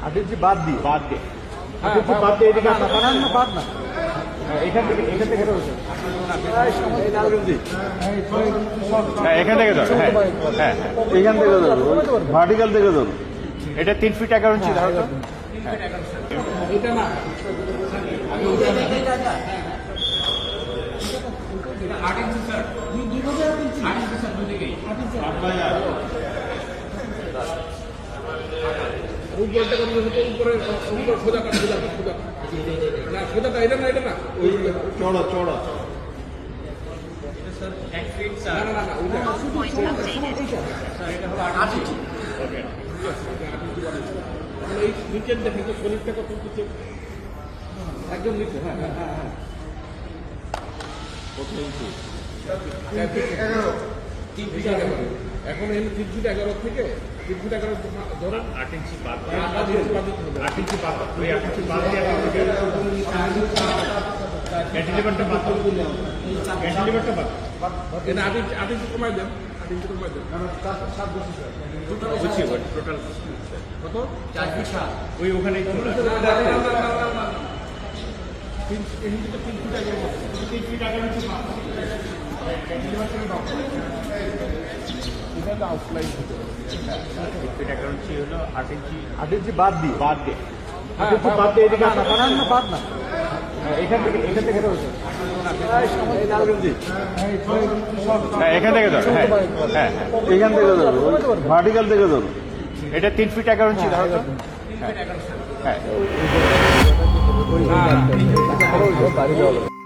8 ইঞ্চি বাদ দিয়ে বাদ দিয়ে 8 ইঞ্চি বাদ দিয়ে এদিকে বানান না বাদ না এখান থেকে রয়েছে এই লালগঞ্জি এখান থেকে ধরো। হ্যাঁ হ্যাঁ হ্যাঁ, এইখান থেকে ধরো ভার্টিক্যাল থেকে ধরো এটা 3 ফিট 11 ইঞ্চি ধরো তো। এটা না উপরটা কত হতো উপরে সোজা কাটা সোজা না সোজাটা এটা না ওই চড়া স্যার 1 ফিট না স্যার না না ওইটা স্যার এটা হলো 8 ইঞ্চি মানে এই নিচের দেখেন তো শরীরটা কত নিচে একদম নিচে হ্যাঁ হ্যাঁ হ্যাঁ হ্যাঁ কত ইঞ্চি 3 ফিট 11 এখন এই 3 ফিট 11 থেকে 3 ফিট 11 ধরেন 8 ইঞ্চি বাদ দিয়ে 8 ইঞ্চি বাদ দিতে হবে 8 ইঞ্চি বাদ ওই 8 ইঞ্চি বাদ দিয়ে ক্যান্টিলিভারটা বাদ ক্যান্টিলিভারটা বাদ এটা 8 ইঞ্চি কমাই দেন 8 ইঞ্চি কমাই দেন বুঝছি টোটাল কত 4 ফিট 7 ওই ওখানেই চলে আসে। 3 ফিট 11 ইঞ্চি বাদ এটা আউটলাইন হতে হবে 3 ফিট 11 ইঞ্চি হলো 8 ইঞ্চি 8 ইঞ্চি বাদ দিয়ে বাদ দিয়ে 8 ইঞ্চি বাদ দিয়ে এদিকে বানান না বাদ না এখান থেকে রয়েছে এই লালগঞ্জি এখান থেকে ধরো। হ্যাঁ হ্যাঁ হ্যাঁ, এইখান থেকে ধরো ভার্টিক্যাল থেকে ধরো এটা 3 ফিট 11 ইঞ্চি ধরো তো। হ্যাঁ হ্যাঁ হ্যাঁ